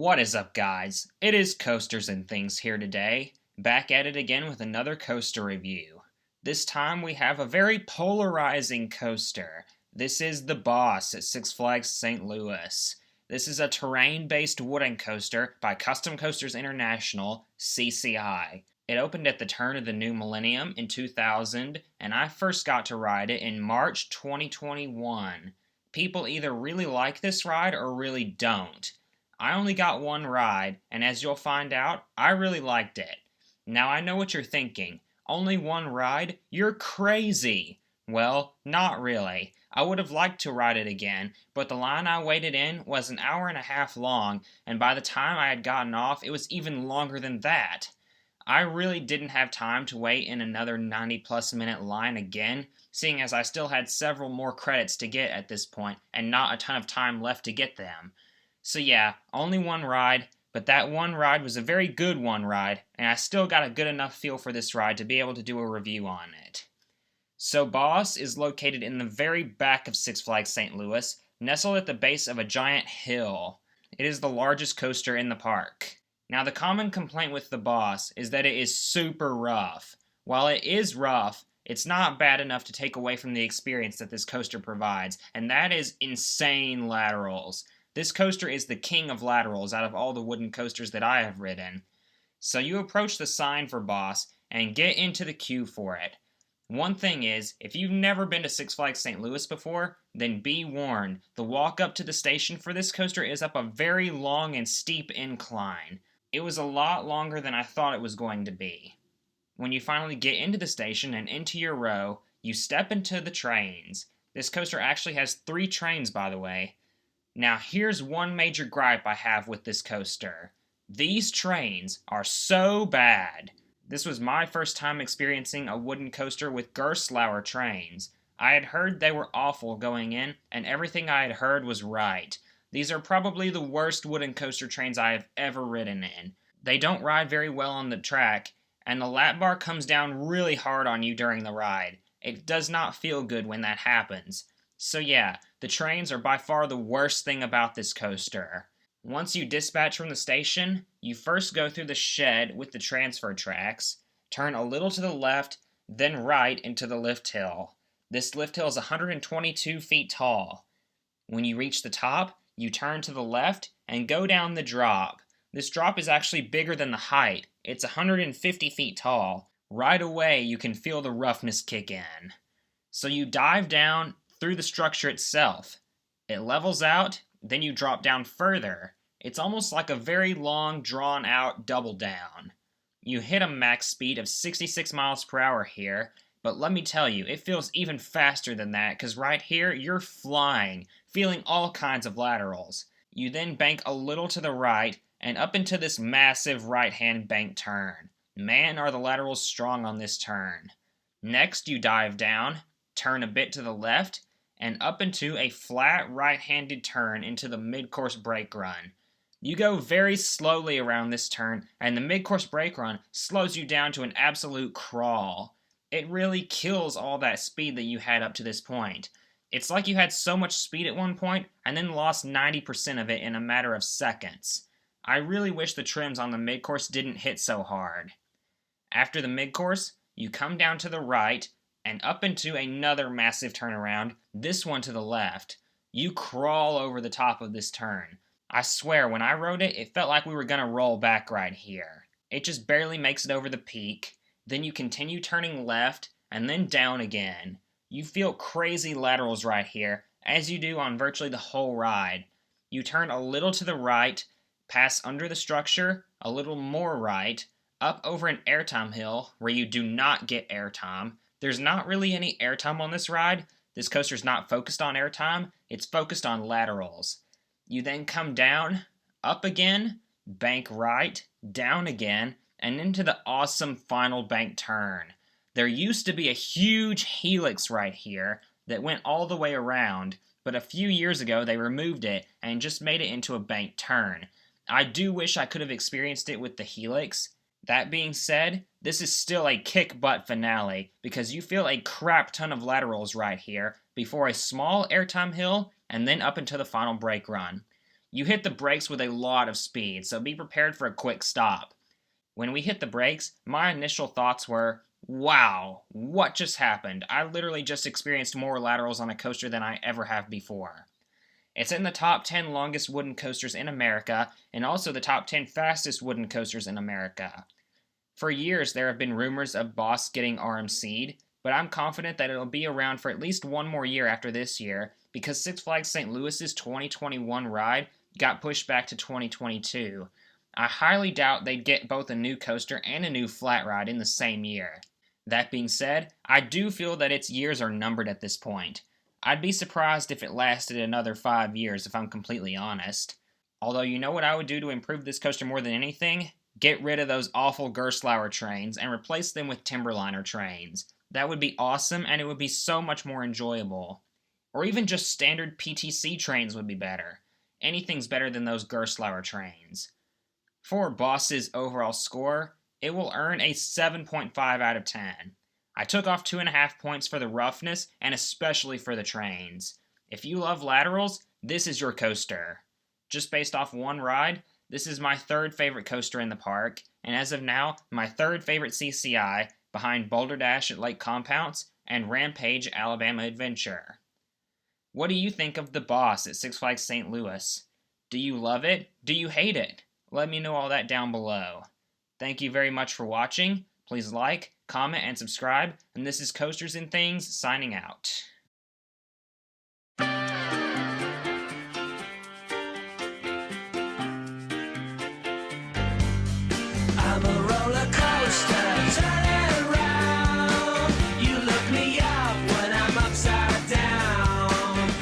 What is up, guys? It is Coasters and Things here today, back at it again with another coaster review. This time we have a very polarizing coaster. This is the Boss at Six Flags St. Louis. This is a terrain-based wooden coaster by Custom Coasters International, CCI. It opened at the turn of the new millennium in 2000, and I first got to ride it in March 2021. People either really like this ride or really don't. I only got one ride, and as you'll find out, I really liked it. Now I know what you're thinking. Only one ride? You're crazy! Well, not really. I would have liked to ride it again, but the line I waited in was an hour and a half long, and by the time I had gotten off, it was even longer than that. I really didn't have time to wait in another 90-plus minute line again, seeing as I still had several more credits to get at this point, and not a ton of time left to get them. So yeah, only one ride, but that one ride was a very good one ride, and I still got a good enough feel for this ride to be able to do a review on it. So Boss is located in the very back of Six Flags St. Louis, nestled at the base of a giant hill. It is the largest coaster in the park. Now the common complaint with the Boss is that it is super rough. While it is rough, it's not bad enough to take away from the experience that this coaster provides, and that is insane laterals. This coaster is the king of laterals out of all the wooden coasters that I have ridden. So you approach the sign for Boss and get into the queue for it. One thing is, if you've never been to Six Flags St. Louis before, then be warned. The walk up to the station for this coaster is up a very long and steep incline. It was a lot longer than I thought it was going to be. When you finally get into the station and into your row, you step into the trains. This coaster actually has 3 trains, by the way. Now here's one major gripe I have with this coaster. These trains are so bad. This was my first time experiencing a wooden coaster with Gerstlauer trains. I had heard they were awful going in, and everything I had heard was right. These are probably the worst wooden coaster trains I have ever ridden in. They don't ride very well on the track, and the lap bar comes down really hard on you during the ride. It does not feel good when that happens. So yeah, the trains are by far the worst thing about this coaster. Once you dispatch from the station, you first go through the shed with the transfer tracks, turn a little to the left, then right into the lift hill. This lift hill is 122 feet tall. When you reach the top, you turn to the left and go down the drop. This drop is actually bigger than the height. It's 150 feet tall. Right away, you can feel the roughness kick in. So you dive down through the structure itself. It levels out, then you drop down further. It's almost like a very long, drawn-out double down. You hit a max speed of 66 miles per hour here, but let me tell you, it feels even faster than that, because right here, you're flying, feeling all kinds of laterals. You then bank a little to the right, and up into this massive right-hand bank turn. Man, are the laterals strong on this turn. Next, you dive down, turn a bit to the left, and up into a flat right-handed turn into the mid-course brake run. You go very slowly around this turn, and the mid-course brake run slows you down to an absolute crawl. It really kills all that speed that you had up to this point. It's like you had so much speed at one point, and then lost 90% of it in a matter of seconds. I really wish the trims on the mid-course didn't hit so hard. After the mid-course, you come down to the right, and up into another massive turnaround, this one to the left. You crawl over the top of this turn. I swear, when I rode it, it felt like we were going to roll back right here. It just barely makes it over the peak. Then you continue turning left, and then down again. You feel crazy laterals right here, as you do on virtually the whole ride. You turn a little to the right, pass under the structure, a little more right, up over an airtime hill, where you do not get airtime. There's not really any airtime on this ride. This coaster's not focused on airtime, it's focused on laterals. You then come down, up again, bank right, down again, and into the awesome final bank turn. There used to be a huge helix right here that went all the way around, but a few years ago they removed it and just made it into a bank turn. I do wish I could have experienced it with the helix. That being said, this is still a kick-butt finale, because you feel a crap ton of laterals right here, before a small airtime hill, and then up into the final brake run. You hit the brakes with a lot of speed, so be prepared for a quick stop. When we hit the brakes, my initial thoughts were, wow, what just happened? I literally just experienced more laterals on a coaster than I ever have before. It's in the top 10 longest wooden coasters in America, and also the top 10 fastest wooden coasters in America. For years, there have been rumors of Boss getting RMC'd, but I'm confident that it'll be around for at least one more year after this year, because Six Flags St. Louis's 2021 ride got pushed back to 2022. I highly doubt they'd get both a new coaster and a new flat ride in the same year. That being said, I do feel that its years are numbered at this point. I'd be surprised if it lasted another 5 years, if I'm completely honest. Although, you know what I would do to improve this coaster more than anything? Get rid of those awful Gerstlauer trains and replace them with Timberliner trains. That would be awesome, and it would be so much more enjoyable. Or even just standard PTC trains would be better. Anything's better than those Gerstlauer trains. For Boss's overall score, it will earn a 7.5 out of 10. I took off 2.5 points for the roughness, and especially for the trains. If you love laterals, this is your coaster. Just based off one ride, this is my third favorite coaster in the park, and as of now, my third favorite CCI, behind Boulder Dash at Lake Compounce and Rampage Alabama Adventure. What do you think of the Boss at Six Flags St. Louis? Do you love it? Do you hate it? Let me know all that down below. Thank you very much for watching. Please like, comment, and subscribe. And this is Coasters and Things signing out.